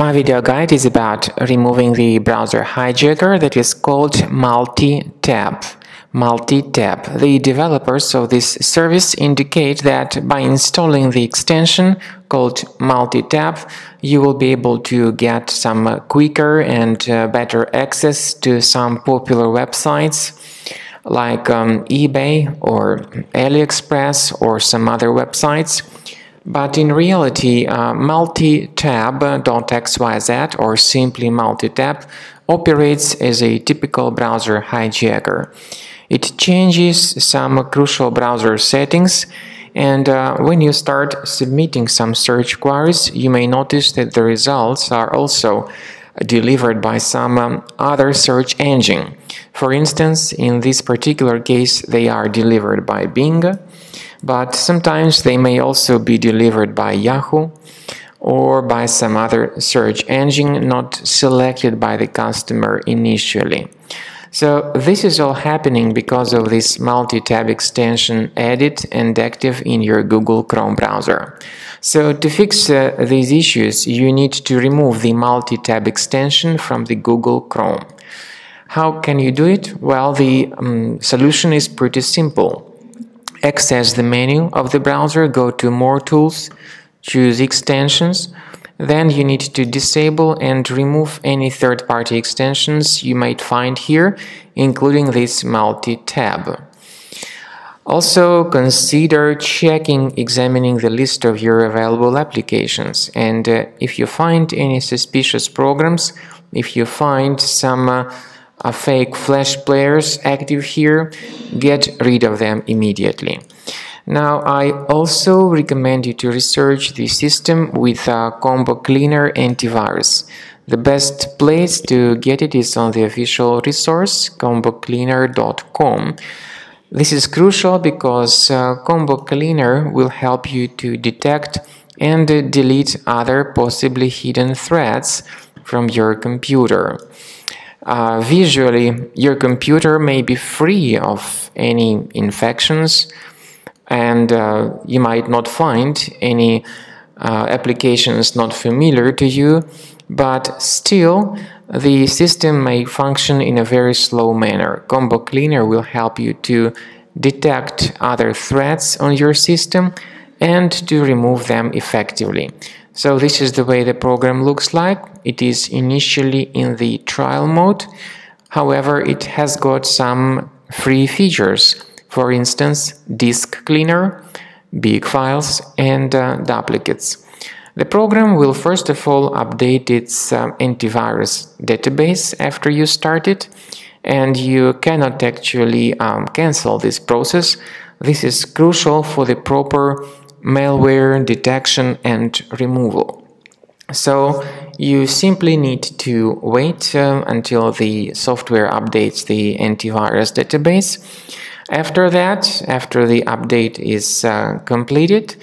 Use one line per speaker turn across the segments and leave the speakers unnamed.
My video guide is about removing the browser hijacker that is called Multi-Tab. Multi-Tab. The developers of this service indicate that by installing the extension called Multi-Tab, you will be able to get some quicker and better access to some popular websites like eBay or AliExpress or some other websites. But in reality, multi-tab.xyz or simply multi-tab operates as a typical browser hijacker. It changes some crucial browser settings, and when you start submitting some search queries, you may notice that the results are also delivered by some other search engine. For instance, in this particular case, they are delivered by Bing, but sometimes they may also be delivered by Yahoo or by some other search engine not selected by the customer initially. So this is all happening because of this multi-tab extension added and active in your Google Chrome browser. So to fix these issues, you need to remove the multi-tab extension from the Google Chrome. How can you do it? Well, the solution is pretty simple. Access the menu of the browser, go to More Tools, choose Extensions. Then you need to disable and remove any third-party extensions you might find here, including this multi-tab. Also, consider examining the list of your available applications. And if you find any suspicious programs, if you find some fake Flash players active here, get rid of them immediately. Now, I also recommend you to research the system with Combo Cleaner Antivirus. The best place to get it is on the official resource, combocleaner.com. This is crucial because Combo Cleaner will help you to detect and delete other possibly hidden threats from your computer. Visually, your computer may be free of any infections, and you might not find any applications not familiar to you, but still the system may function in a very slow manner. Combo Cleaner will help you to detect other threats on your system and to remove them effectively. So this is the way the program looks like. It is initially in the trial mode. However, it has got some free features. For instance, disk cleaner, big files, and duplicates. The program will first of all update its antivirus database after you start it, and you cannot actually cancel this process. This is crucial for the proper malware detection and removal. So you simply need to wait until the software updates the antivirus database. After that, after the update is completed,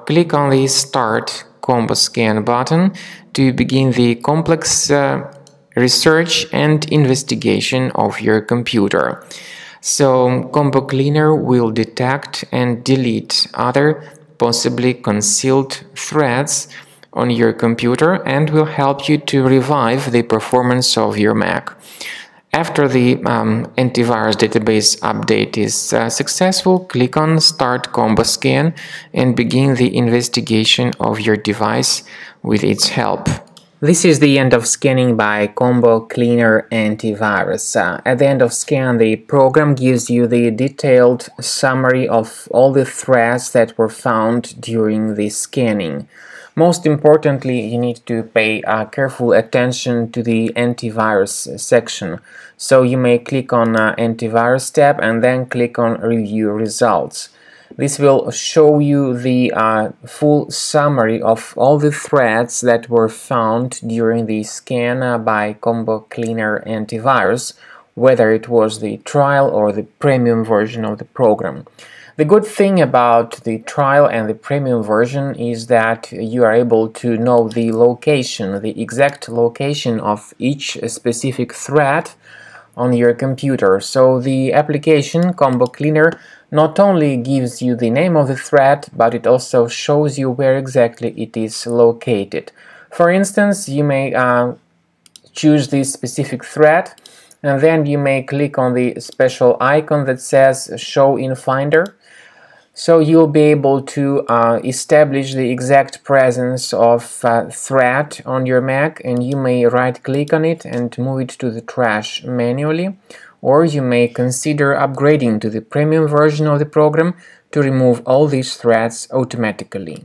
click on the Start Combo Scan button to begin the complex research and investigation of your computer. So Combo Cleaner will detect and delete other possibly concealed threats on your computer and will help you to revive the performance of your Mac. After the antivirus database update is successful, click on Start Combo Scan and begin the investigation of your device with its help. This is the end of scanning by Combo Cleaner Antivirus. At the end of scan, the program gives you the detailed summary of all the threats that were found during the scanning. Most importantly, you need to pay careful attention to the antivirus section. So you may click on Antivirus tab and then click on Review Results. This will show you the full summary of all the threats that were found during the scan by Combo Cleaner Antivirus, whether it was the trial or the premium version of the program. The good thing about the trial and the premium version is that you are able to know the location, the exact location of each specific threat on your computer. So the application Combo Cleaner not only gives you the name of the threat, but it also shows you where exactly it is located. For instance, you may choose this specific thread, and then you may click on the special icon that says Show in Finder. So you'll be able to establish the exact presence of thread on your Mac, and you may right-click on it and move it to the trash manually, or you may consider upgrading to the premium version of the program to remove all these threads automatically.